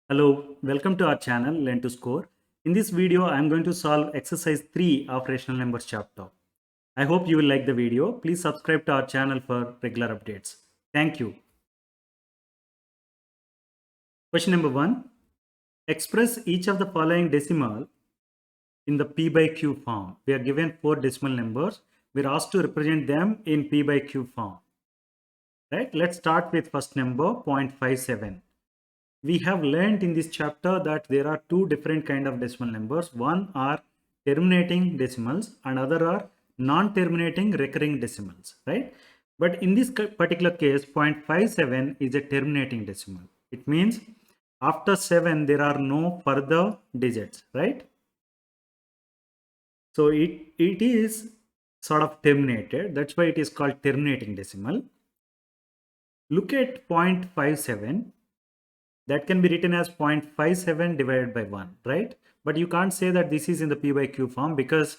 Hello, welcome to our channel Learn to Score. In this video, I am going to solve exercise 3 of rational numbers chapter. I hope you will like the video. Please subscribe to our channel for regular updates. Thank you. Question number 1. Express each of the following decimal in the P by Q form. We are given 4 decimal numbers. We are asked to represent them in P by Q form. Right? Let's start with first number 0.57. We have learned in this chapter that there are two different kind of decimal numbers. One are terminating decimals and other are non-terminating recurring decimals, right? But in this particular case, 0.57 is a terminating decimal. It means after 7, there are no further digits, right? So it is sort of terminated. That's why it is called terminating decimal. Look at 0.57. That can be written as 0.57 divided by 1, right? But you can't say that this is in the P by Q form because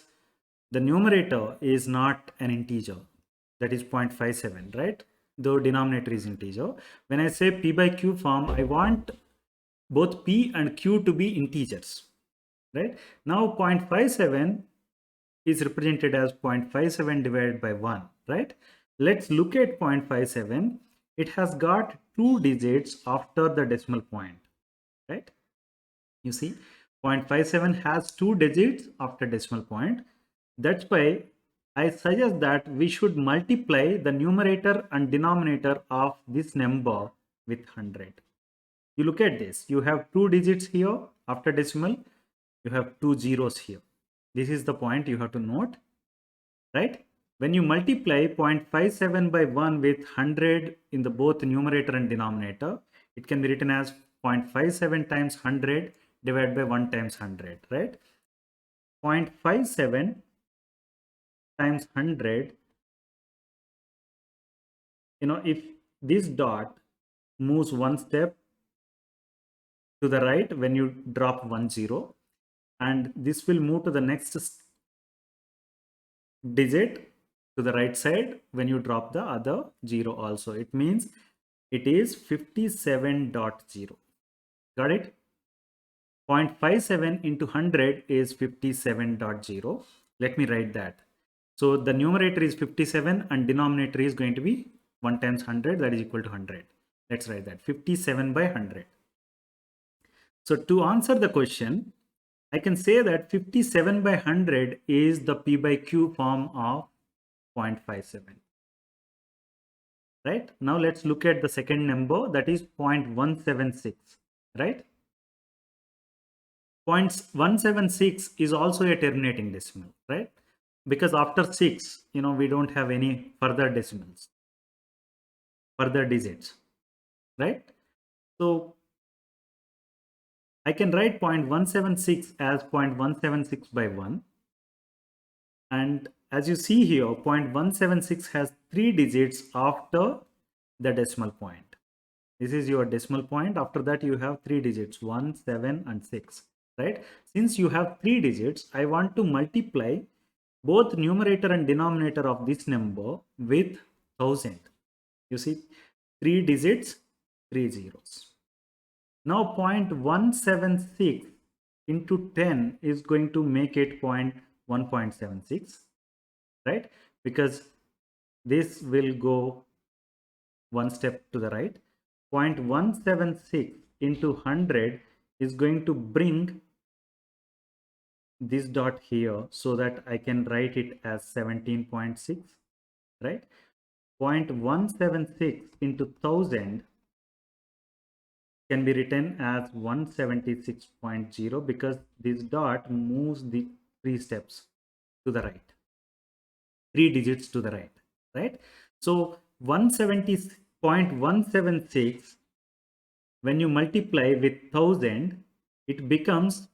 the numerator is not an integer. That is 0.57, right? Though denominator is integer. When I say P by Q form, I want both P and Q to be integers, right? Now 0.57 is represented as 0.57 divided by 1, right? Let's look at 0.57. It has got two digits after the decimal point, right? You see 0.57 has two digits after decimal point. That's why I suggest that we should multiply the numerator and denominator of this number with 100. You look at this, you have two digits here after decimal, you have two zeros here. This is the point you have to note, right? When you multiply 0.57 by 1 with 100 in the both numerator and denominator, it can be written as 0.57 times 100 divided by 1 times 100, right? 0.57 times 100, if this dot moves one step to the right when you drop 1 0, and this will move to the next digit to the right side when you drop the other 0 also. It means it is 57.0. Got it? 0.57 into 100 is 57.0. Let me write that. So the numerator is 57 and denominator is going to be 1 times 100, that is equal to 100. Let's write that 57 by 100. So to answer the question, I can say that 57 by 100 is the P by Q form of 0.57. Right? Now let's look at the second number, that is 0.176, right? 0.176 is also a terminating decimal, right? Because after 6, we don't have any further decimals, further digits, right? So I can write 0.176 as 0.176 by 1. And as you see here, 0.176 has 3 digits after the decimal point. This is your decimal point. After that, you have 3 digits, 1, 7, and 6, right? Since you have 3 digits, I want to multiply both numerator and denominator of this number with 1000. You see, 3 digits, 3 zeros. Now 0.176 into 10 is going to make it 1.76, right? Because this will go one step to the right. 0.176 into 100 is going to bring this dot here so that I can write it as 17.6, right? 0.176 into 1000 can be written as 176.0 because this dot moves the 3 steps to the right, 3 digits to the right, right? So 170.176, when you multiply with 1000, it becomes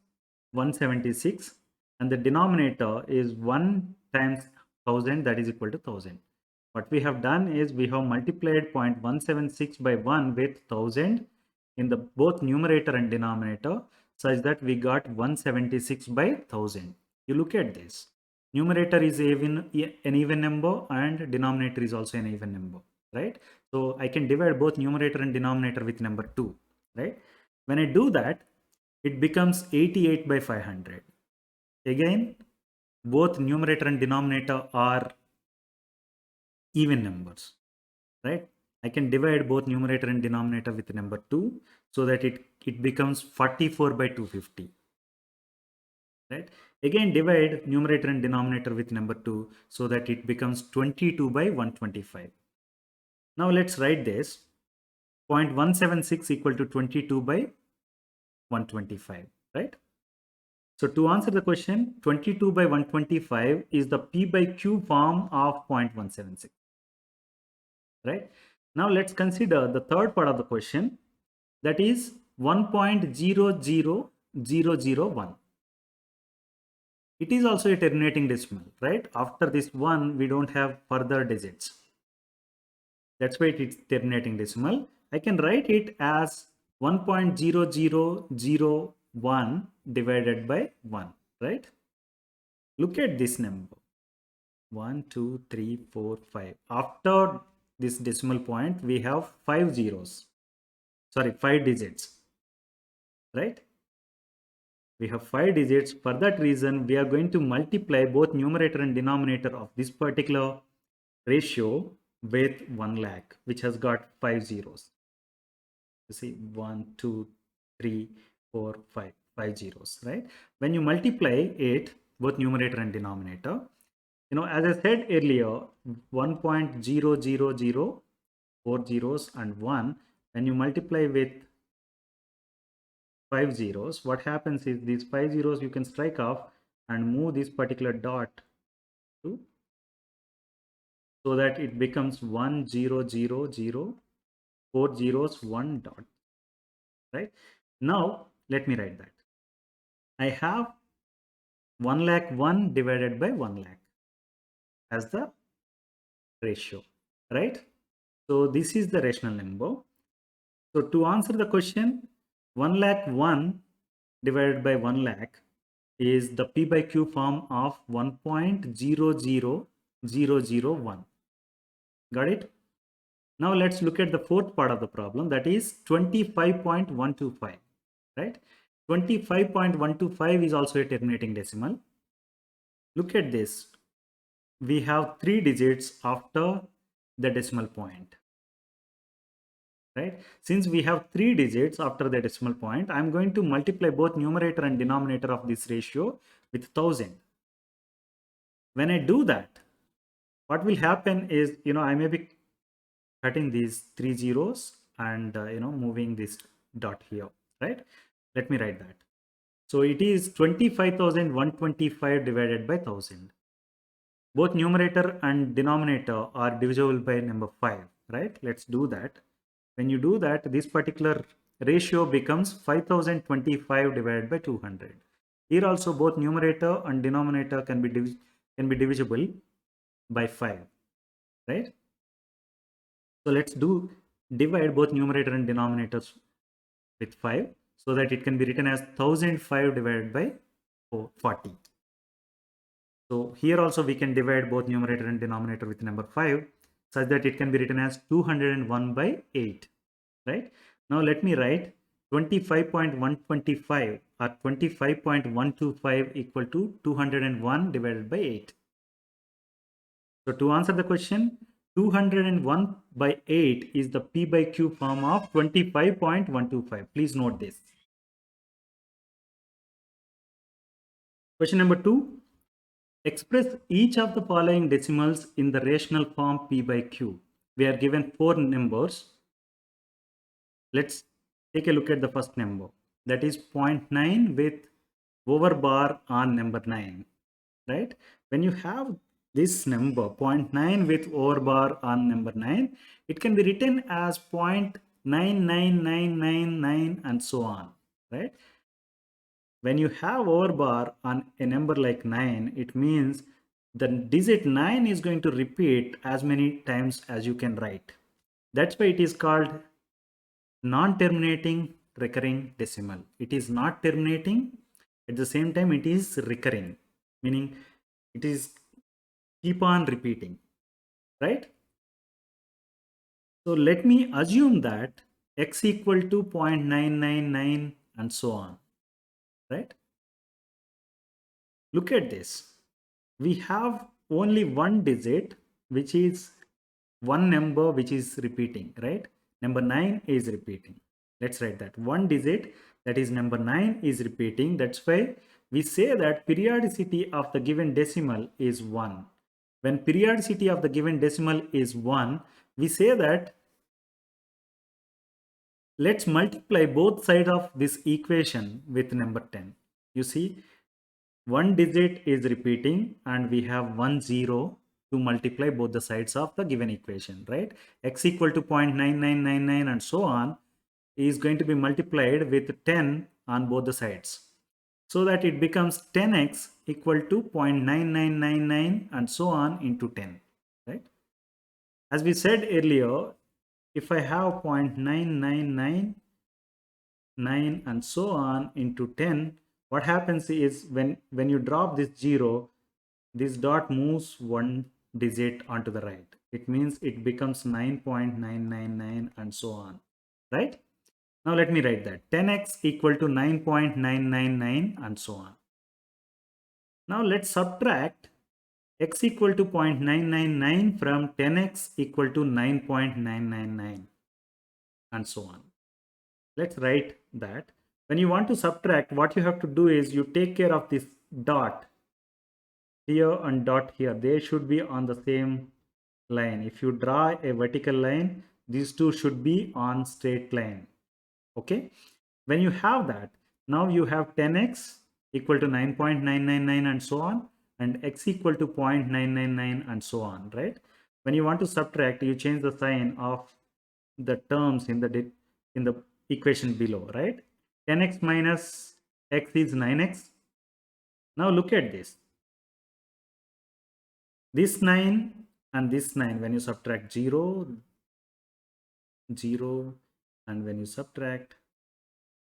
176, and the denominator is 1 times 1000, that is equal to 1000. What we have done is we have multiplied 0.176 by 1 with 1000 in the both numerator and denominator, such that we got 176 by 1000. You look at this. Numerator is an even number and denominator is also an even number, right? So I can divide both numerator and denominator with number 2, right? When I do that, it becomes 88 by 500. Again, both numerator and denominator are even numbers, right? I can divide both numerator and denominator with number 2 so that it becomes 44 by 250, right? Again, divide numerator and denominator with number 2 so that it becomes 22 by 125. Now let's write this. 0.176 equal to 22 by 125, right? So to answer the question, 22 by 125 is the P by Q form of 0.176, right? Now let's consider the third part of the question, that is 1.00001. It is also a terminating decimal, right? After this 1, we don't have further digits. That's why it's terminating decimal. I can write it as 1.0001 divided by 1, right? Look at this number. 1, 2, 3, 4, 5. After this decimal point, we have 5 zeros. Sorry, 5 digits, right? We have 5 digits. For that reason, we are going to multiply both numerator and denominator of this particular ratio with 1 lakh, which has got 5 zeros. You see, 1, 2, 3, 4, 5, 5 zeros, right? When you multiply it, both numerator and denominator, as I said earlier, 1.000, 4 zeros and 1, when you multiply with 5 zeros, what happens is these 5 zeros you can strike off and move this particular dot to, so that it becomes 1 0 0 0, 4 zeros, 1 dot, right? Now let me write that. I have 1 lakh 1 divided by 1 lakh as the ratio, right? So this is the rational number. So to answer the question, 1 lakh 1 divided by 1 lakh is the P by Q form of 1.00001. Got it? Now let's look at the fourth part of the problem, that is 25.125, right? 25.125 is also a terminating decimal. Look at this. We have 3 digits after the decimal point, right? Since we have 3 digits after the decimal point, I'm going to multiply both numerator and denominator of this ratio with 1000. When I do that, what will happen is, I may be cutting these 3 zeros and, moving this dot here, right? Let me write that. So it is 25,125 divided by 1000. Both numerator and denominator are divisible by number 5, right? Let's do that. When you do that, this particular ratio becomes 5025 divided by 200. Here also both numerator and denominator can be divisible by 5, right? So let's divide both numerator and denominators with 5 so that it can be written as 1005 divided by 40. So here also we can divide both numerator and denominator with number 5 such that it can be written as 201 by 8, right? Now let me write 25.125 or 25.125 equal to 201 divided by 8. So to answer the question, 201 by 8 is the P by Q form of 25.125. Please note this. Question number 2. Express each of the following decimals in the rational form P by Q. We are given 4 numbers. Let's take a look at the first number. That is 0.9 with overbar on number 9, right? When you have this number 0.9 with overbar on number 9, it can be written as 0.99999 and so on, right? When you have overbar on a number like 9, it means the digit 9 is going to repeat as many times as you can write. That's why it is called non-terminating recurring decimal. It is not terminating, at the same time it is recurring, meaning it is keep on repeating, right? So let me assume that x equal to 0.999 and so on, right? Look at this. We have only one digit, which is one number which is repeating, right? Number 9 is repeating. Let's write that. One digit, that is number 9, is repeating. That's why we say that periodicity of the given decimal is 1. When periodicity of the given decimal is 1, we say that let's multiply both sides of this equation with number 10. You see, one digit is repeating and we have 1 0 to multiply both the sides of the given equation, right? X equal to 0.9999 and so on is going to be multiplied with 10 on both the sides, so that it becomes 10x equal to 0.9999 and so on into 10, right? As we said earlier, if I have 0.9999 and so on into 10, what happens is when you drop this 0, this dot moves one digit onto the right. It means it becomes 9.999 and so on, right? Now let me write that. 10x equal to 9.999 and so on. Now let's subtract x equal to 0.999 from 10x equal to 9.999 and so on. Let's write that. When you want to subtract, what you have to do is you take care of this dot here and dot here. They should be on the same line. If you draw a vertical line, these two should be on straight line. Okay. When you have that, now you have 10x equal to 9.999 and so on, and x equal to 0.999 and so on, right? When you want to subtract, you change the sign of the terms in the equation below, right? 10x minus x is 9x. Now look at this. This 9 and this 9, when you subtract 0, 0, and when you subtract,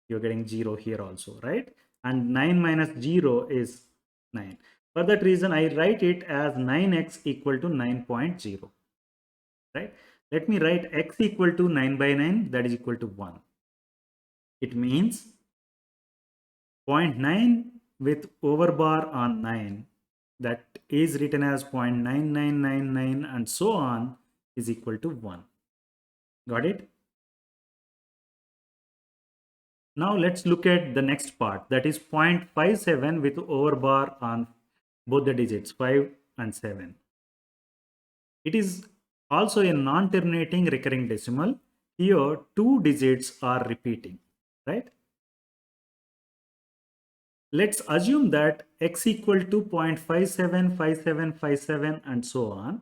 you're getting 0 here also, right? And 9 minus 0 is 9. For that reason, I write it as 9x equal to 9.0, right? Let me write x equal to 9 by 9, that is equal to 1. It means 0.9 with overbar on 9, that is written as 0.9999 and so on, is equal to 1. Got it? Now let's look at the next part, that is 0.57 with overbar on both the digits 5 and 7. It is also a non-terminating recurring decimal. Here two digits are repeating, right? Let's assume that x equal to 0.575757 and so on.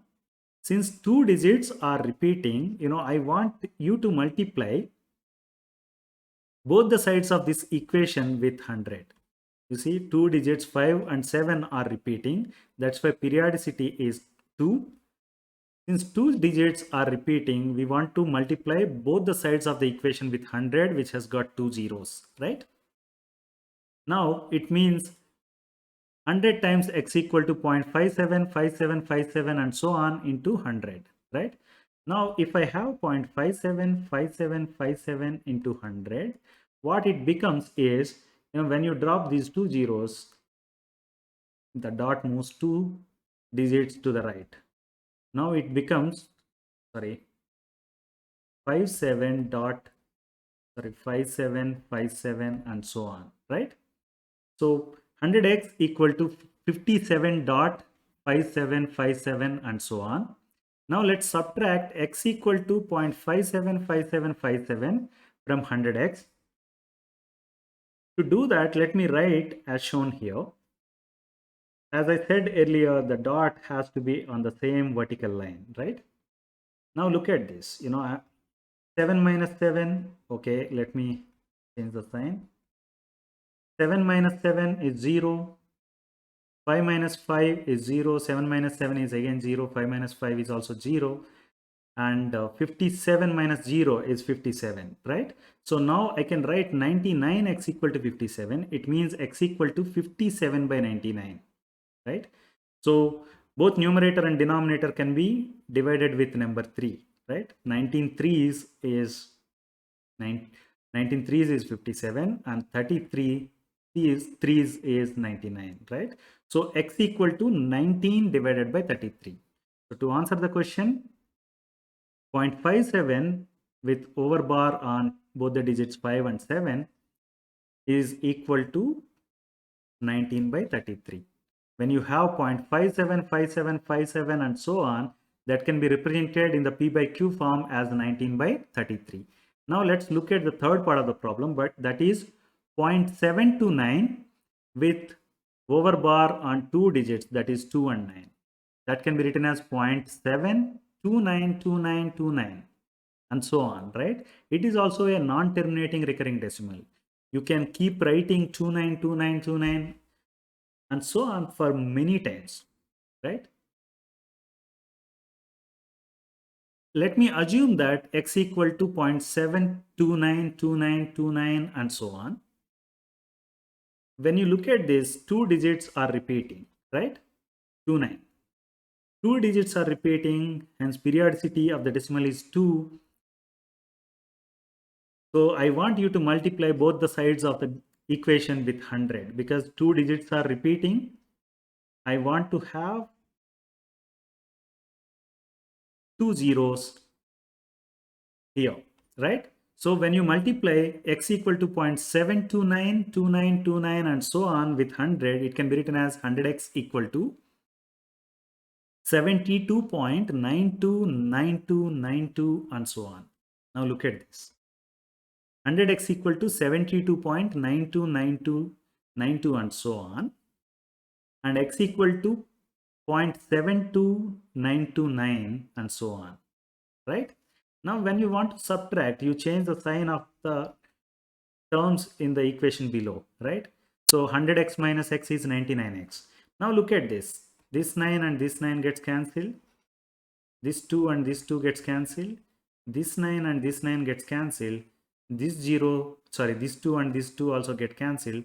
Since two digits are repeating, I want you to multiply both the sides of this equation with 100. You see, two digits 5 and 7 are repeating. That's why periodicity is 2. Since two digits are repeating, we want to multiply both the sides of the equation with 100, which has got two zeros, right? Now it means 100 times x equal to 0.575757 and so on into 100, right? Now if I have 0.575757 into 100, what it becomes is, when you drop these two zeros, the dot moves two digits to the right. Now it becomes 5757 and so on, right? So 100x equal to 57.5757 and so on. Now let's subtract x equal to 0.575757 from 100x. To do that, let me write as shown here. As I said earlier, the dot has to be on the same vertical line, right? Now look at this, 7 minus 7, okay, let me change the sign. 7 minus 7 is 0. 5 minus 5 is 0. 7 minus 7 is again 0. 5 minus 5 is also 0. And 57 minus 0 is 57, right? So now I can write 99x equal to 57. It means x equal to 57 by 99, right? So both numerator and denominator can be divided with number 3, right? 19 threes is 19 threes is 57 and 33 threes is 99, right? So x equal to 19 divided by 33. So to answer the question, 0.57 with overbar on both the digits 5 and 7 is equal to 19 by 33. When you have 0.57, 57, 57 and so on, that can be represented in the P by Q form as 19 by 33. Now let's look at the third part of the problem, but that is 0.729 with overbar on two digits, that is 2 and 9. That can be written as 0.7292929 and so on, right? It is also a non-terminating recurring decimal. You can keep writing 292929 and so on for many times, right? Let me assume that x equal to 0.7292929 and so on. When you look at this, two digits are repeating, right? 29. Two digits are repeating, hence periodicity of the decimal is 2. So I want you to multiply both the sides of the equation with 100 because two digits are repeating. I want to have two zeros here, right? So when you multiply x equal to 0.7292929 and so on with 100, it can be written as 100x equal to 72.929292 and so on. Now look at this. 100x equal to 72.929292 and so on, and x equal to 0.72929 and so on, right? Now when you want to subtract, you change the sign of the terms in the equation below, right? So 100x minus x is 99x. Now look at this. This 9 and this 9 gets cancelled. This 2 and this 2 gets cancelled. This 9 and this 9 gets cancelled. This 0, sorry, this 2 and this 2 also get cancelled.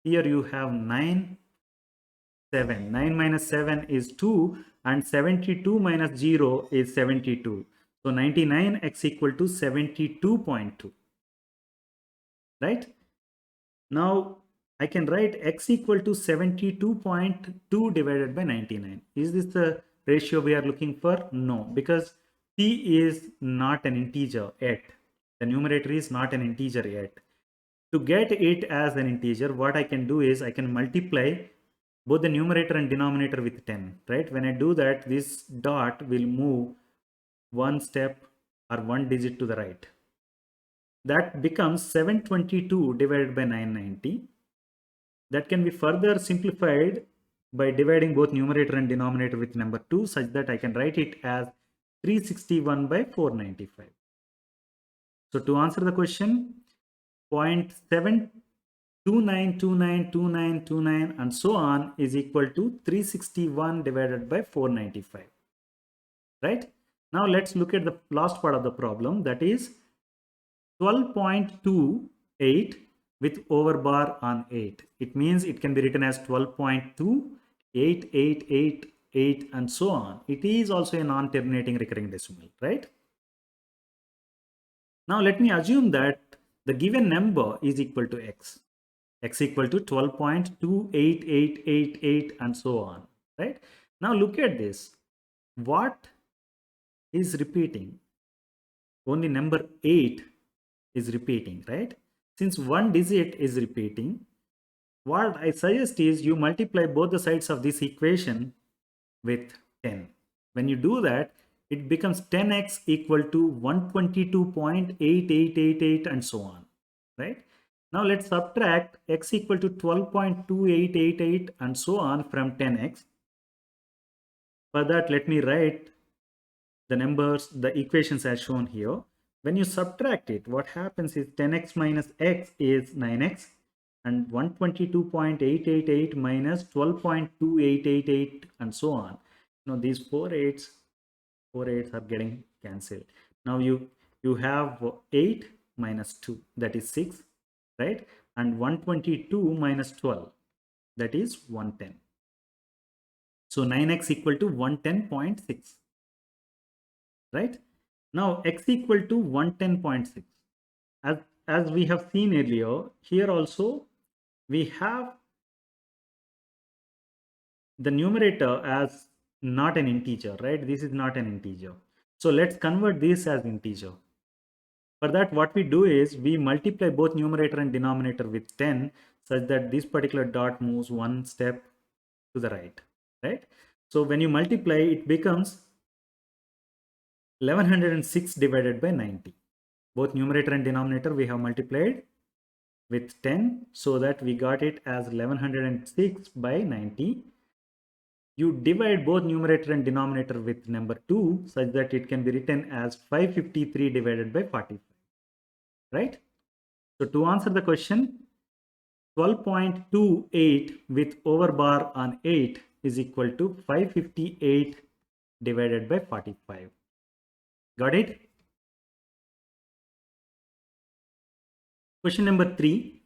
Here you have 9, 7. 9 minus 7 is 2 and 72 minus 0 is 72. So 99x equal to 72.2. Right? Now I can write x equal to 72.2 divided by 99. Is this the ratio we are looking for? No, because p is not an integer yet. The numerator is not an integer yet. To get it as an integer, what I can do is I can multiply both the numerator and denominator with 10, right? When I do that, this dot will move one step or one digit to the right. That becomes 722 divided by 990. That can be further simplified by dividing both numerator and denominator with number 2 such that I can write it as 361 by 495. So to answer the question, 0.729292929 and so on is equal to 361 divided by 495. Right? Now let's look at the last part of the problem, that is 12.28 with overbar on 8. It means it can be written as 12.2, 8, 8, 8, 8 and so on. It is also a non-terminating recurring decimal, right? Now let me assume that the given number is equal to x. X equal to 12.28888 and so on, right? Now look at this. What is repeating? Only number 8 is repeating, right? Since one digit is repeating, what I suggest is you multiply both the sides of this equation with 10. When you do that, it becomes 10x equal to 122.8888 and so on, right? Now let's subtract x equal to 12.2888 and so on from 10x. For that, let me write the numbers, the equations as shown here. When you subtract it, what happens is 10x minus x is 9x and 122.888 minus 12.2888 and so on. Now these four eights are getting cancelled. Now you have 8 minus 2, that is 6, right? And 122 minus 12, that is 110. So 9x equal to 110.6. Right? Now x equal to 110.6. as we have seen earlier, here also we have the numerator as not an integer, right? This is not an integer. So let's convert this as integer. For that, what we do is we multiply both numerator and denominator with 10 such that this particular dot moves one step to the right, right? So when you multiply, it becomes 1106 divided by 90. Both numerator and denominator we have multiplied with 10 so that we got it as 1106 by 90. You divide both numerator and denominator with number 2 such that it can be written as 553 divided by 45, right? So to answer the question, 12.28 with overbar on 8 is equal to 558 divided by 45. Got it? Question number 3.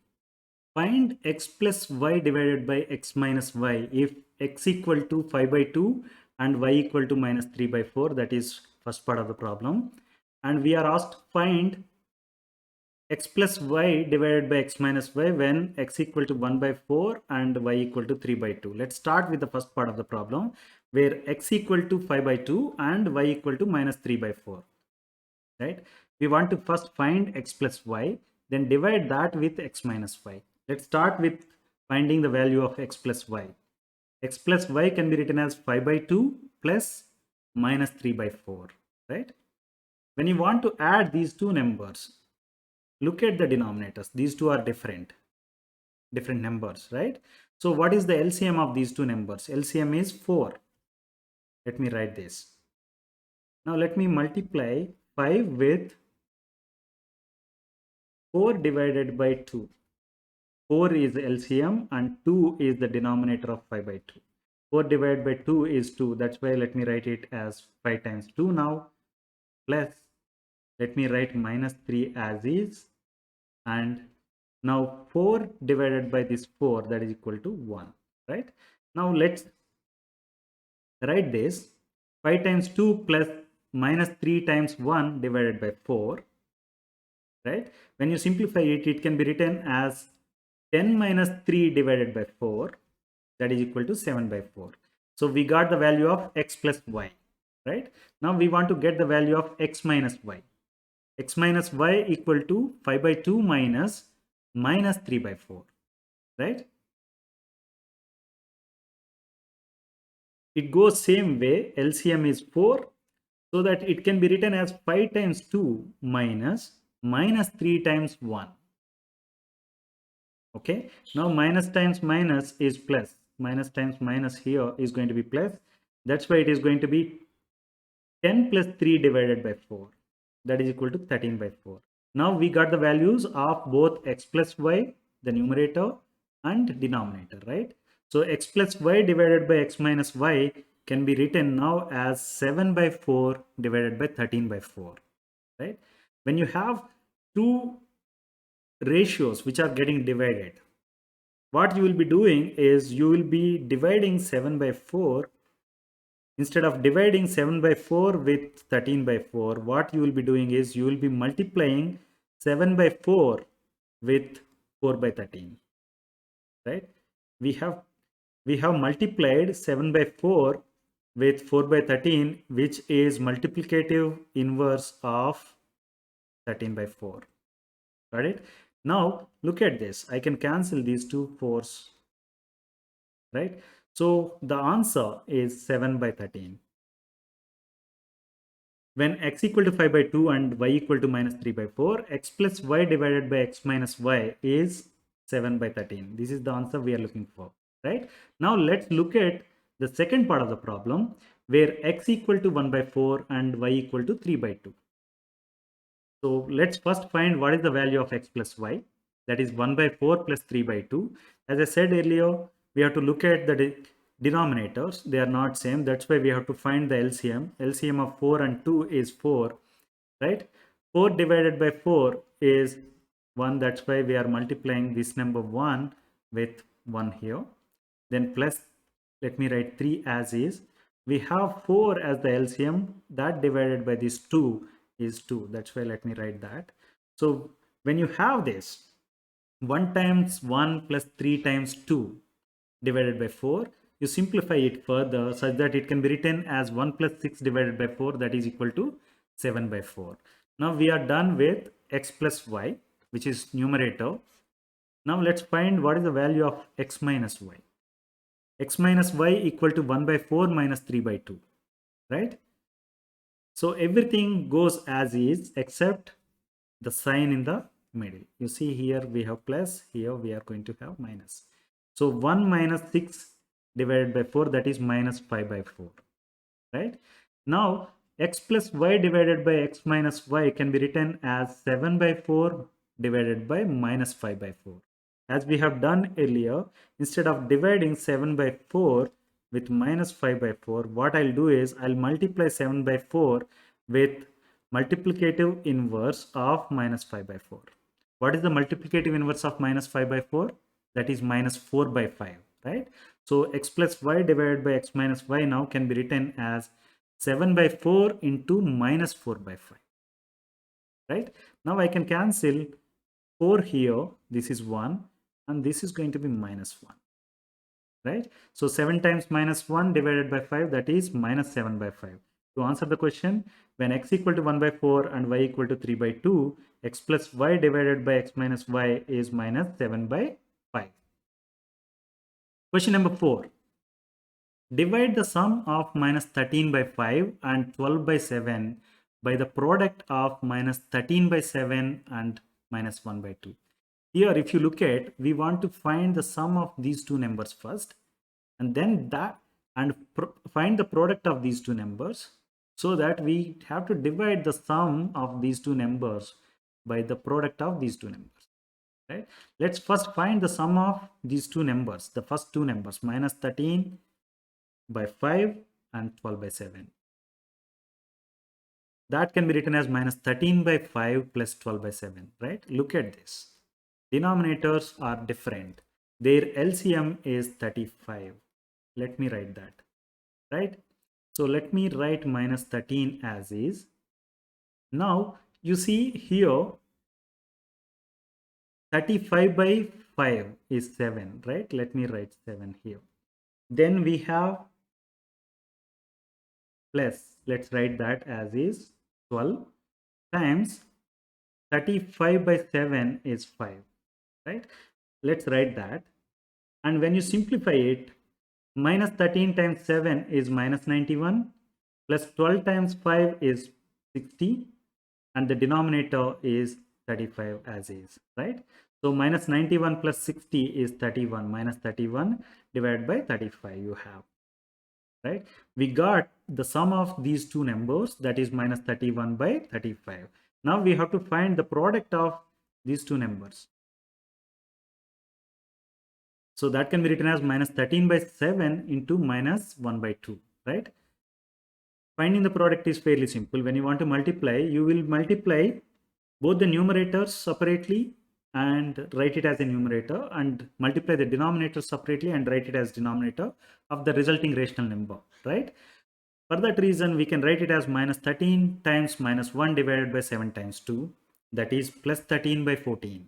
Find x plus y divided by x minus y if x equal to 5 by 2 and y equal to minus 3 by 4. That is first part of the problem. And we are asked to find x plus y divided by x minus y when x equal to 1 by 4 and y equal to 3 by 2. Let's start with the first part of the problem where x equal to 5 by 2 and y equal to minus 3 by 4. Right? We want to first find x plus y, then divide that with x minus y. Let's start with finding the value of x plus y. X plus y can be written as 5 by 2 plus minus 3 by 4. Right? When you want to add these two numbers, look at the denominators. These two are different numbers, right? So what is the LCM of these two numbers? LCM is 4. Let me write this. Now let me multiply 5 with 4 divided by 2. 4 is LCM and 2 is the denominator of 5 by 2. 4 divided by 2 is 2. That's why let me write it as 5 times 2 now. Plus, let me write minus 3 as is. And now 4 divided by this 4, that is equal to 1. Right? Now let's write this. 5 times 2 plus minus 3 times 1 divided by 4. Right? When you simplify it, it can be written as 10 minus 3 divided by 4, that is equal to 7 by 4. So we got the value of x plus y, right? Now we want to get the value of x minus y. X minus y equal to 5 by 2 minus 3 by 4, right? It goes same way. LCM is 4, so that it can be written as 5 times 2 minus 3 times 1. Okay, now minus times minus is plus. Minus times minus here is going to be plus. That's why it is going to be 10 plus 3 divided by 4. That is equal to 13 by 4. Now we got the values of both x plus y, the numerator, and denominator, right? So x plus y divided by x minus y can be written now as 7 by 4 divided by 13 by 4, right? When you have two ratios which are getting divided, what you will be doing is you will be dividing 7 by 4. Instead of dividing 7 by 4 with 13 by 4, what you will be doing is you will be multiplying 7 by 4 with 4 by 13, right? We have multiplied 7 by 4 with 4 by 13, which is multiplicative inverse of 13 by 4. Got it? Now look at this. I can cancel these two 4s, right? So the answer is 7 by 13. When x equal to 5 by 2 and y equal to minus 3 by 4, x plus y divided by x minus y is 7 by 13. This is the answer we are looking for, right? Now let's look at the second part of the problem where x equal to 1 by 4 and y equal to 3 by 2. So let's first find what is the value of x plus y. That is 1 by 4 plus 3 by 2. As I said earlier, we have to look at the denominators. They are not same. That's why we have to find the LCM. LCM of 4 and 2 is 4, right? 4 divided by 4 is 1. That's why we are multiplying this number 1 with 1 here. Then plus, let me write 3 as is. We have 4 as the LCM. That divided by this 2 is 2. That's why let me write that. So when you have this 1 times 1 plus 3 times 2 divided by 4, you simplify it further such that it can be written as 1 plus 6 divided by 4, that is equal to 7 by 4. Now we are done with x plus y, which is numerator. Now let's find what is the value of x minus y. X minus y equal to 1 by 4 minus 3 by 2, right? So everything goes as is except the sign in the middle. You see here we have plus, here we are going to have minus. So 1 minus 6 divided by 4, that is minus 5 by 4, right? Now x plus y divided by x minus y can be written as 7 by 4 divided by minus 5 by 4. As we have done earlier, instead of dividing 7 by 4 with minus 5 by 4, what I'll do is I'll multiply 7 by 4 with multiplicative inverse of minus 5 by 4. What is the multiplicative inverse of minus 5 by 4? That is minus 4 by 5, right? So x plus y divided by x minus y now can be written as 7 by 4 into minus 4 by 5, right? Now I can cancel 4 here, this is 1, and this is going to be minus 1, right? So 7 times minus 1 divided by 5, that is minus 7 by 5. To answer the question, when x equal to 1 by 4 and y equal to 3 by 2, x plus y divided by x minus y is minus 7 by 5. Question number 4. Divide the sum of minus 13 by 5 and 12 by 7 by the product of minus 13 by 7 and minus 1 by 2. Here, if you look at, we want to find the sum of these two numbers first, and then find the product of these two numbers, so that we have to divide the sum of these two numbers by the product of these two numbers, right? Let's first find the sum of these two numbers, the first two numbers, minus 13 by 5 and 12 by 7. That can be written as minus 13 by 5 plus 12 by 7, right? Look at this. Denominators are different. Their LCM is 35. Let me write that, right? So let me write minus 13 as is. Now you see here 35 by 5 is 7, right? Let me write 7 here. Then we have plus, let's write that as is 12 times 35 by 7 is 5, right? Let's write that. And when you simplify it, minus 13 times 7 is minus 91, plus 12 times 5 is 60, and the denominator is 35 as is, right? So minus 91 plus 60 is 31, minus 31 divided by 35 you have, right? We got the sum of these two numbers, that is minus 31 by 35. Now we have to find the product of these two numbers. So that can be written as minus 13 by 7 into minus 1 by 2, right? Finding the product is fairly simple. When you want to multiply, you will multiply both the numerators separately and write it as a numerator, and multiply the denominator separately and write it as denominator of the resulting rational number, right? For that reason, we can write it as minus 13 times minus 1 divided by 7 times 2, that is plus 13 by 14,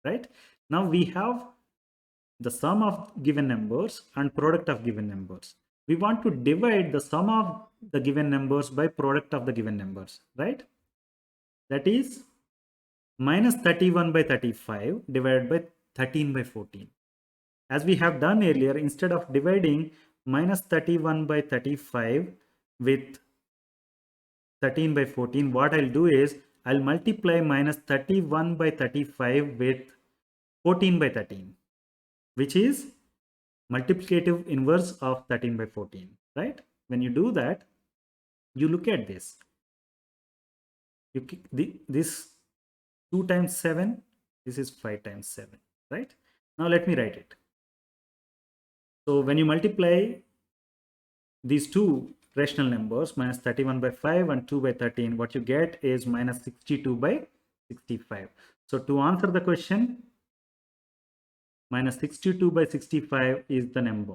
right? Now we have the sum of given numbers and product of given numbers. We want to divide the sum of the given numbers by product of the given numbers, right? That is minus 31 by 35 divided by 13 by 14. As we have done earlier, instead of dividing minus 31 by 35 with 13 by 14, what I'll do is I'll multiply minus 31 by 35 with 14 by 13, which is multiplicative inverse of 13 by 14, right? When you do that, you look at this. This 2 times 7, this is 5 times 7, right? Now let me write it. So when you multiply these two rational numbers, minus 31 by 5 and 2 by 13, what you get is minus 62 by 65. So to answer the question, minus 62 by 65 is the number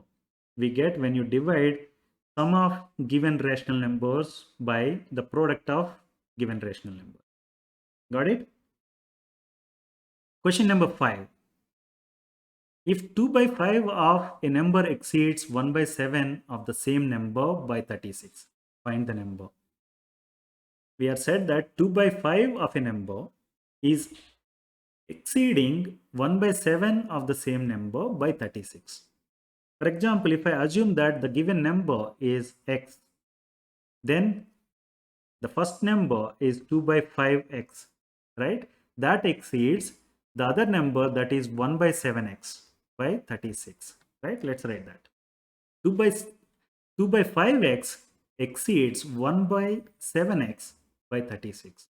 we get when you divide sum of given rational numbers by the product of given rational number. Got it? Question number 5. If 2 by 5 of a number exceeds 1 by 7 of the same number by 36, find the number. We have said that 2 by 5 of a number is exceeding 1 by 7 of the same number by 36. For example, if I assume that the given number is x, then the first number is 2 by 5x, right? That exceeds the other number, that is 1 by 7x by 36, right? Let's write that. 2 by 5x exceeds 1 by 7x by 36.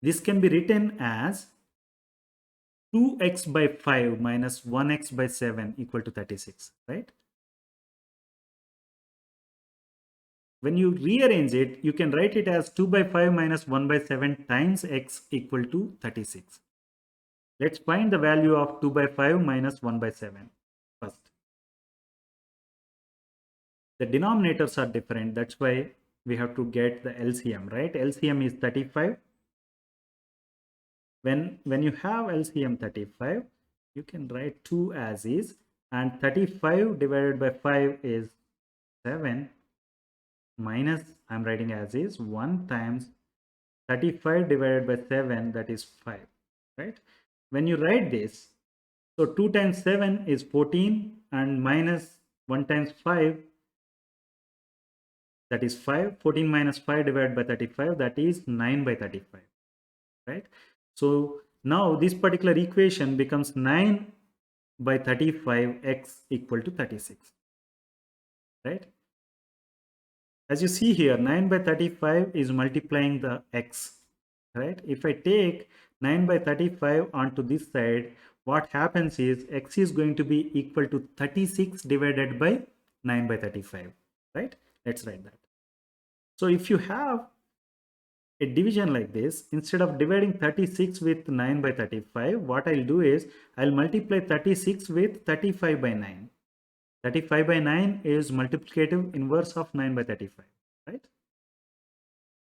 This can be written as 2x by 5 minus 1x by 7 equal to 36, right? When you rearrange it, you can write it as 2 by 5 minus 1 by 7 times x equal to 36. Let's find the value of 2 by 5 minus 1 by 7 first. The denominators are different. That's why we have to get the LCM, right? LCM is 35. When you have LCM 35, you can write 2 as is, and 35 divided by 5 is 7, minus, I'm writing as is, 1 times 35 divided by 7, that is 5, right? When you write this, so 2 times 7 is 14, and minus 1 times 5, that is 5. 14 minus 5 divided by 35, that is 9 by 35, right? So now this particular equation becomes 9 by 35 x equal to 36, right? As you see here, 9 by 35 is multiplying the x, right? If I take 9 by 35 onto this side, what happens is x is going to be equal to 36 divided by 9 by 35, right? Let's write that. So if you have a division like this, instead of dividing 36 with 9 by 35, what I'll do is I'll multiply 36 with 35 by 9. 35 by 9 is multiplicative inverse of 9 by 35, right?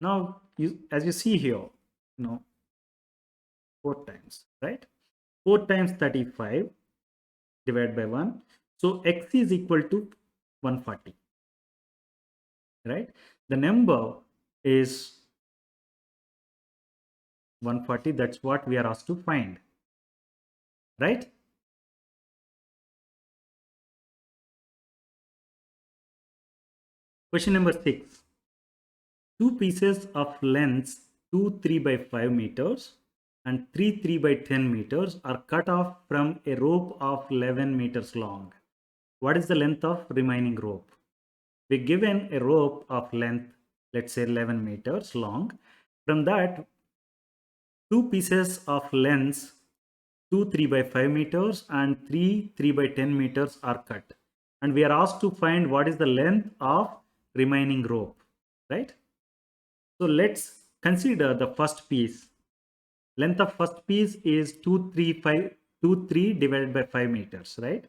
Now, as you see here, 4 times, right? 4 times 35 divided by 1. So x is equal to 140, right? The number is 140. That's what we are asked to find, right? Question number 6. Two pieces of lengths 2 3 by 5 meters and 3 3 by 10 meters are cut off from a rope of 11 meters long. What is the length of remaining rope? We're given a rope of length, let's say 11 meters long. From that, two pieces of lengths 2 3 by 5 meters and 3 3 by 10 meters are cut. And we are asked to find what is the length of remaining rope, right? So let's consider the first piece. Length of first piece is 2 3 divided by 5 meters, right?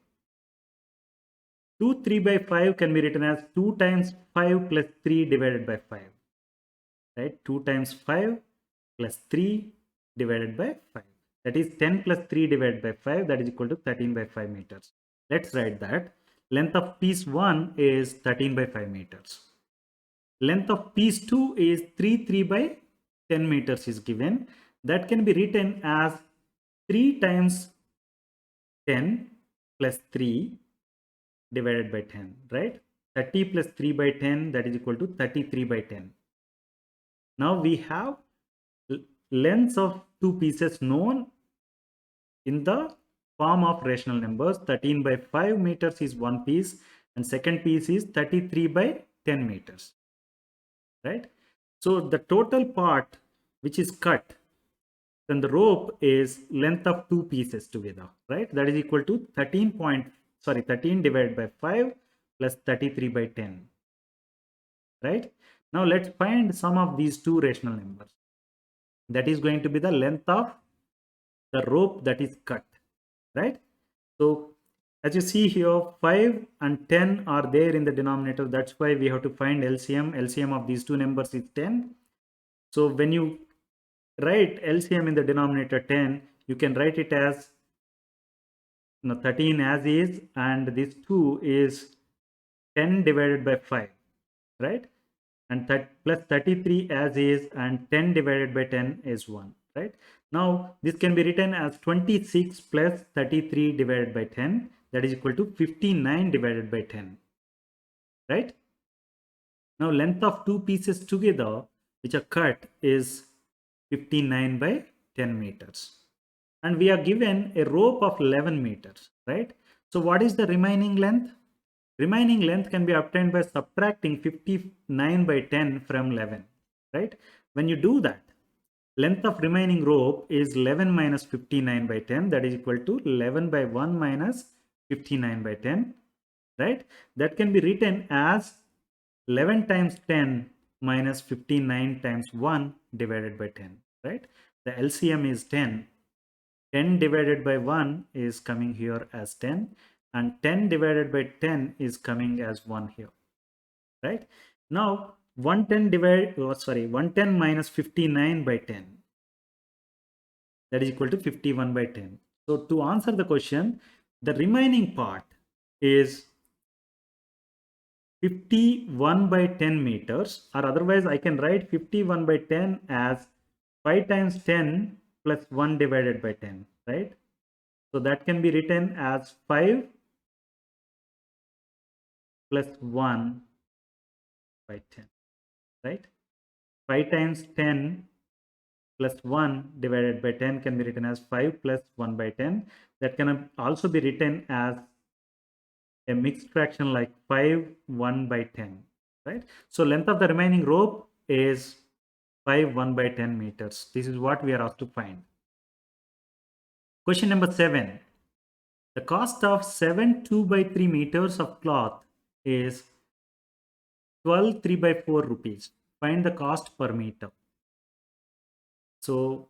2 3 by 5 can be written as 2 times 5 plus 3 divided by 5, right? 2 times 5 plus 3 divided by 5. That is 10 plus 3 divided by 5, that is equal to 13 by 5 meters. Let's write that. Length of piece 1 is 13 by 5 meters. Length of piece 2 is 3 3 by 10 meters is given. That can be written as 3 times 10 plus 3 divided by 10, right? 30 plus 3 by 10, that is equal to 33 by 10. Now we have lengths of two pieces known in the form of rational numbers. 13 by 5 meters is one piece, and second piece is 33 by 10 meters, right? So the total part which is cut then the rope is length of two pieces together, right? That is equal to 13 divided by 5 plus 33 by 10, right? Now let's find sum of these two rational numbers. That is going to be the length of the rope that is cut, right? So as you see here, 5 and 10 are there in the denominator. That's why we have to find LCM. LCM of these two numbers is 10. So when you write LCM in the denominator 10, you can write it as 13 as is, and this 2 is 10 divided by 5, right? And plus 33 as is, and 10 divided by 10 is 1, right? Now this can be written as 26 plus 33 divided by 10, that is equal to 59 divided by 10, right? Now length of two pieces together which are cut is 59 by 10 meters. And we are given a rope of 11 meters, right? So what is the remaining length? Remaining length can be obtained by subtracting 59 by 10 from 11, right? When you do that, length of remaining rope is 11 minus 59 by 10, that is equal to 11 by 1 minus 59 by 10, right? That can be written as 11 times 10 minus 59 times 1 divided by 10, right? The LCM is 10. 10 divided by 1 is coming here as 10, and 10 divided by 10 is coming as 1 here, right? Now 110 minus 59 by 10, that is equal to 51 by 10. So to answer the question, the remaining part is 51 by 10 meters, or otherwise I can write 51 by 10 as 5 times 10 plus 1 divided by 10, right? So that can be written as 5 plus 1 by 10, right? 5 times 10 plus 1 divided by 10 can be written as 5 plus 1 by 10. That can also be written as a mixed fraction like 5 1 by 10, right? So length of the remaining rope is 5 1 by 10 meters. This is what we are asked to find. Question number 7. The cost of 7 2 by 3 meters of cloth is 12 3 by 4 rupees. Find the cost per meter. So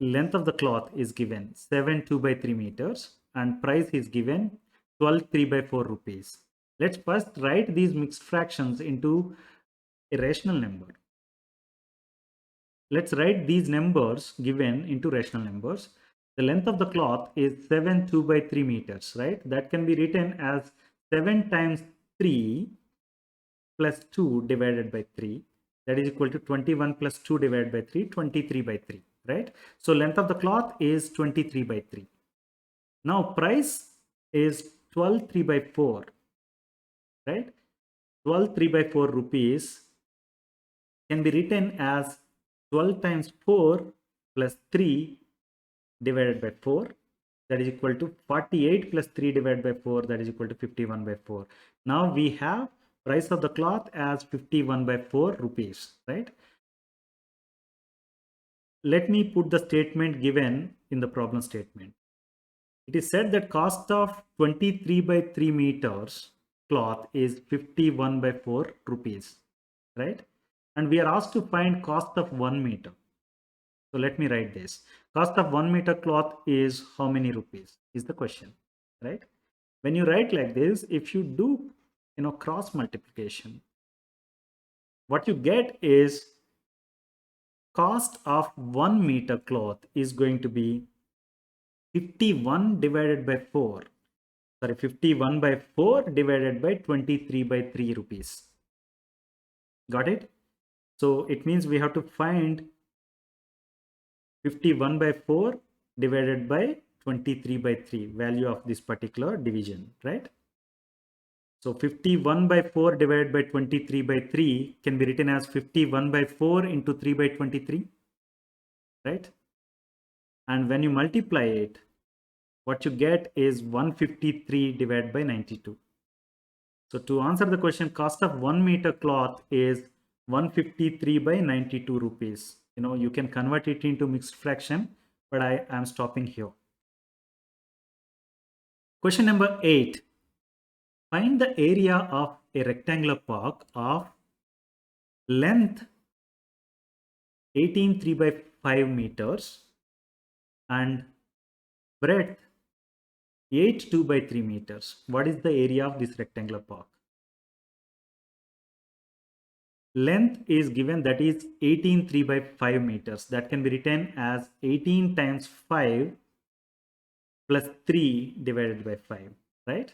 length of the cloth is given 7 2 by 3 meters, and price is given 12 3 by 4 rupees. Let's first write these mixed fractions into a rational number. Let's write these numbers given into rational numbers. The length of the cloth is 7 2 by 3 meters, right? That can be written as 7 times 3 plus 2 divided by 3, that is equal to 21 plus 2 divided by 3, 23 by 3, right? So length of the cloth is 23 by 3. Now price is 12 3 by 4, right? 12 3 by 4 rupees can be written as 12 times 4 plus 3 divided by 4, that is equal to 48 plus 3 divided by 4, that is equal to 51 by 4. Now we have price of the cloth as 51 by 4 rupees, right? Let me put the statement given in the problem statement. It is said that cost of 23 by 3 meters cloth is 51 by 4 rupees, right? And we are asked to find cost of 1 meter. So let me write this. Cost of 1 meter cloth is how many rupees is the question, right? When you write like this, if you do cross multiplication, what you get is cost of 1 meter cloth is going to be 51 divided by 4. Sorry, 51 by 4 divided by 23 by 3 rupees. Got it? So it means we have to find 51 by 4 divided by 23 by 3, value of this particular division, right? So 51 by 4 divided by 23 by 3 can be written as 51 by 4 into 3 by 23, right? And when you multiply it, what you get is 153 divided by 92. So to answer the question, cost of 1 meter cloth is 153 by 92 rupees. You can convert it into mixed fraction, but I am stopping here. Question number 8. Find the area of a rectangular park of length 18 3 by 5 meters and breadth 8 2 by 3 meters. What is the area of this rectangular park? length is given, that is 18 3 by 5 meters. That can be written as 18 times 5 plus 3 divided by 5, right?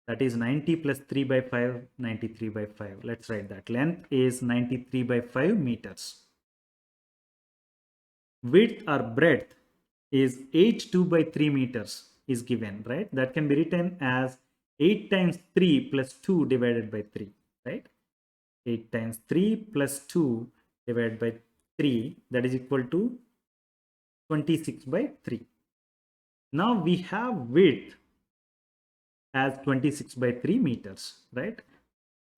That is 90 plus 3 by 5, 93 by 5. Let's write that. Length is 93 by 5 meters. Width or breadth is h2 by 3 meters is given, right? That can be written as 8 times 3 plus 2 divided by 3, right? 8 times 3 plus 2 divided by 3, that is equal to 26 by 3. Now we have width as 26 by 3 meters, right?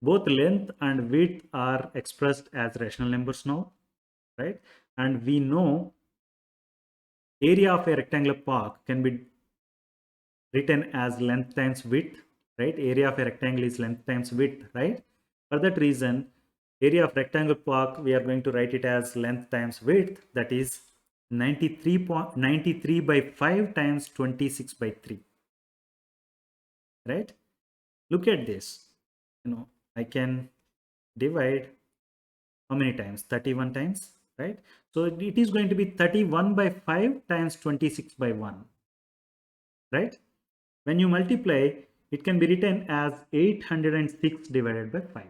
Both length and width are expressed as rational numbers now, right? And we know area of a rectangular park can be written as length times width, right? Area of a rectangle is length times width, right? For that reason, area of rectangular park, we are going to write it as length times width, that is 93 by 5 times 26 by 3, right? Look at this. I can divide how many times? 31 times, right? So it is going to be 31 by 5 times 26 by 1, right? When you multiply, it can be written as 806 divided by 5.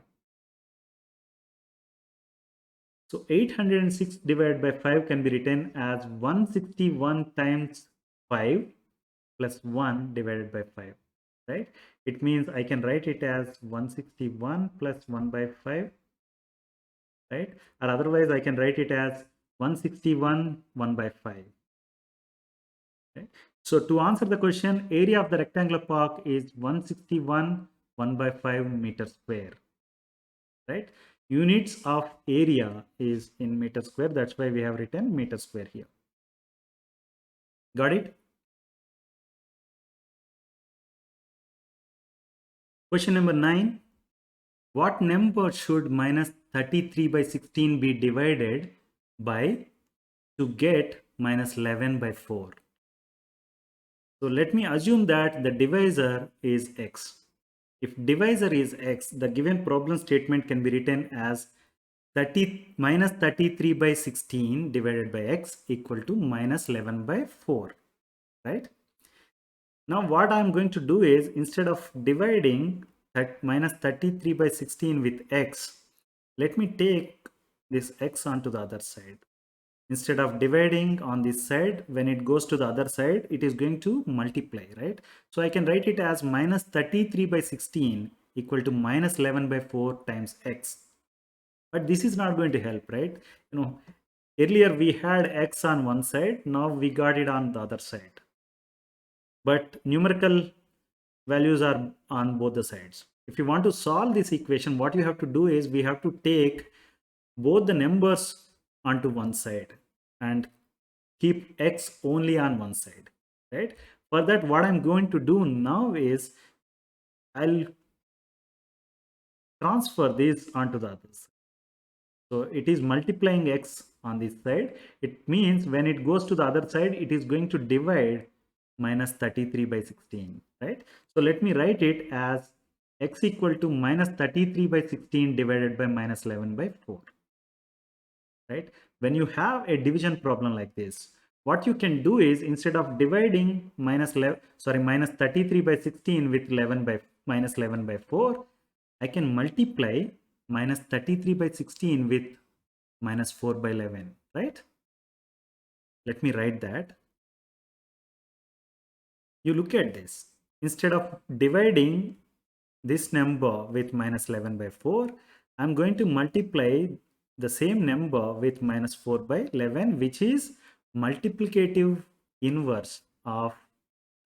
So 806 divided by 5 can be written as 161 times 5 plus 1 divided by 5, right? It means I can write it as 161 plus 1 by 5, right? Or otherwise I can write it as 161 1 by 5. Okay. So to answer the question, area of the rectangular park is 161 1 by 5 meter square, right? Units of area is in meter square. That's why we have written meter square here. Got it? Question number 9. What number should minus 33 by 16 be divided by to get minus 11 by 4? So let me assume that the divisor is x. If divisor is x, the given problem statement can be written as minus 33 by 16 divided by x equal to minus 11 by 4, right? Now what I'm going to do is, instead of dividing that minus 33 by 16 with x, let me take this x onto the other side. Instead of dividing on this side, when it goes to the other side, it is going to multiply, right? So I can write it as minus 33 by 16 equal to minus 11 by 4 times x. But this is not going to help, right? Earlier we had x on one side, now we got it on the other side. But numerical values are on both the sides. If you want to solve this equation, what you have to do is we have to take both the numbers onto one side and keep x only on one side, right? For that, what I'm going to do now is I'll transfer this onto the other side. So it is multiplying x on this side. It means when it goes to the other side, it is going to divide minus 33 by 16, right? So let me write it as x equal to minus 33 by 16 divided by minus 11 by 4, right? When you have a division problem like this, what you can do is, instead of dividing minus 33 by 16 with 11 by minus 11 by 4, I can multiply minus 33 by 16 with minus 4 by 11, right? Let me write that. You look at this. Instead of dividing this number with minus 11 by 4, I'm going to multiply the same number with minus 4 by 11, which is multiplicative inverse of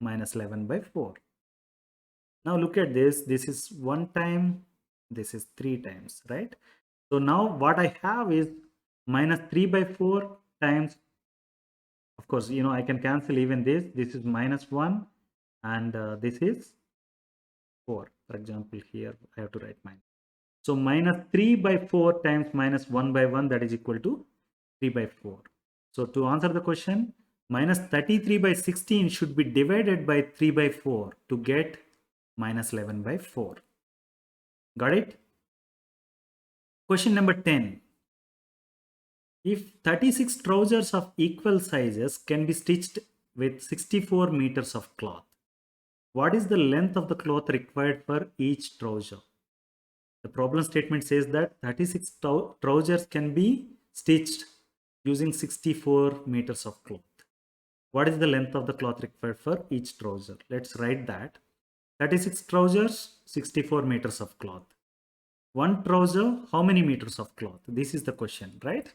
minus 11 by 4. Now look at this. This is 1 time, this is 3 times, right? So now what I have is minus 3 by 4 times, of course, I can cancel even this. This is minus 1 and this is 4. For example, here I have to write minus. So minus 3 by 4 times minus 1 by 1, that is equal to 3 by 4. So to answer the question, minus 33 by 16 should be divided by 3 by 4 to get minus 11 by 4. Got it? Question number 10. If 36 trousers of equal sizes can be stitched with 64 meters of cloth, what is the length of the cloth required for each trouser? The problem statement says that 36 trousers can be stitched using 64 meters of cloth. What is the length of the cloth required for each trouser? Let's write that. 36 trousers, 64 meters of cloth. One trouser, how many meters of cloth? This is the question, right?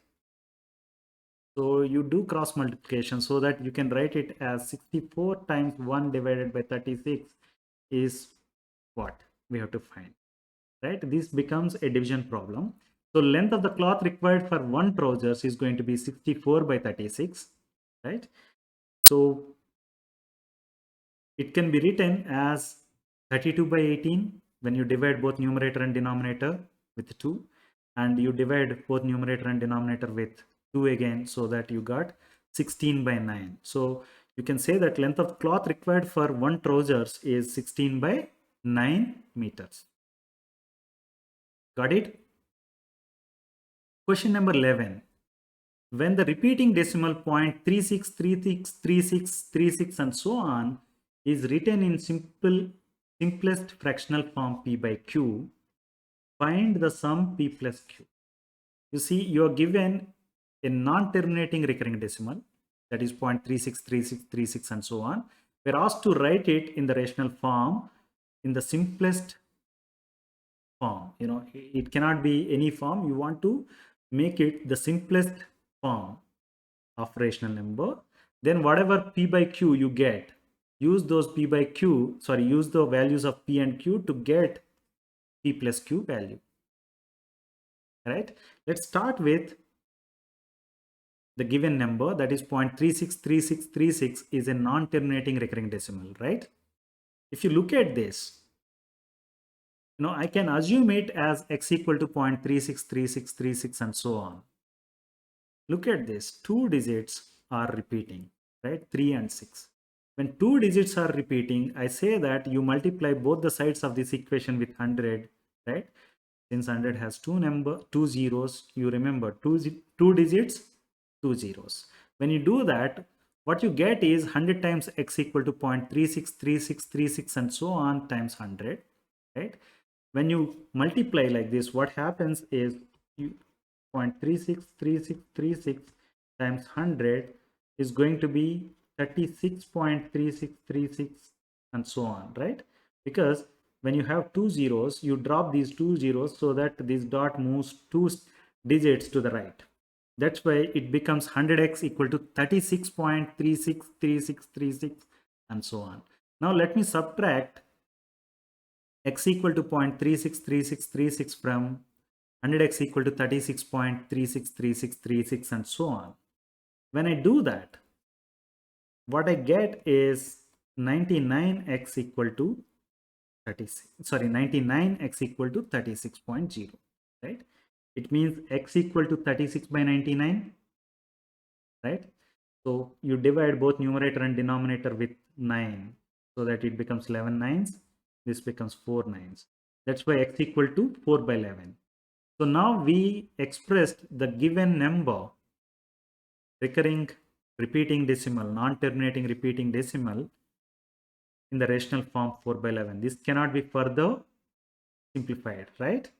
So you do cross multiplication so that you can write it as 64 times 1 divided by 36 is what we have to find, right? This becomes a division problem. So length of the cloth required for one trousers is going to be 64 by 36, right? So it can be written as 32 by 18 when you divide both numerator and denominator with 2, and you divide both numerator and denominator with 2 again, so that you got 16 by 9. So you can say that length of cloth required for one trousers is 16 by 9 meters. Got it? Question number 11. When the repeating decimal point 36, 36, 36, 36 and so on is written in simplest fractional form p by q, find the sum p plus q. You see, you are given a non-terminating recurring decimal, that is 0.36, 36, 36 and so on. We're asked to write it in the rational form in the simplest form. You know, it cannot be any form. You want to make it the simplest form of rational number. Then whatever p by q you get, use those p by q, use the values of p and q to get p plus q value. Right? Let's start with the given number, that is 0.363636 is a non-terminating recurring decimal, right? If you look at this, you know, I can assume it as x equal to 0.363636 and so on. Look at this, two digits are repeating, right? 3 and 6. When two digits are repeating, I say that you multiply both the sides of this equation with 100, right? Since 100 has two zeros, you remember two digits, two zeros. When you do that, what you get is 100 times x equal to 0.363636 and so on times 100, right? When you multiply like this, what happens is you 0.363636 times 100 is going to be 36.3636 and so on, right? Because when you have two zeros, you drop these two zeros so that this dot moves two digits to the right. That's why it becomes 100x equal to 36.363636 and so on. Now let me subtract x equal to 0.363636 from 100x equal to 36.363636 and so on. When I do that, what I get is 99x equal to 99x equal to 36.0, right? It means x equal to 36 by 99, right? So you divide both numerator and denominator with 9 so that it becomes 11 nines. This becomes 4 nines. That's why x equal to 4 by 11. So now we expressed the given number, recurring repeating decimal, non-terminating repeating decimal, in the rational form 4 by 11. This cannot be further simplified, right?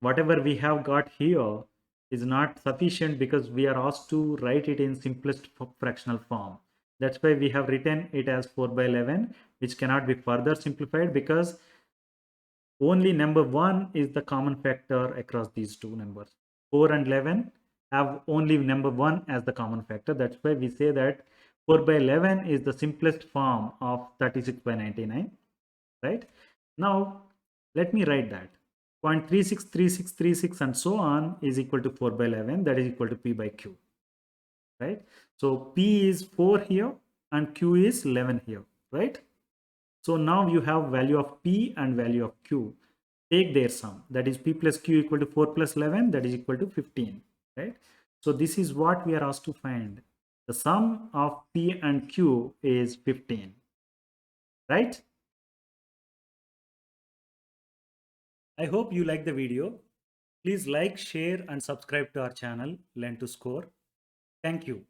Whatever we have got here is not sufficient because we are asked to write it in simplest fractional form. That's why we have written it as 4 by 11, which cannot be further simplified because only number 1 is the common factor across these two numbers. 4 and 11 have only number 1 as the common factor. That's why we say that 4 by 11 is the simplest form of 36 by 99, right? Now, let me write that. 0.363636 and so on is equal to 4 by 11, that is equal to p by q, right? So p is 4 here and q is 11 here, right? So now you have value of p and value of q. Take their sum, that is p plus q equal to 4 plus 11, that is equal to 15, right? So this is what we are asked to find. The sum of p and q is 15, right? I hope you like the video. Please like, share and subscribe to our channel Learn to Score. Thank you.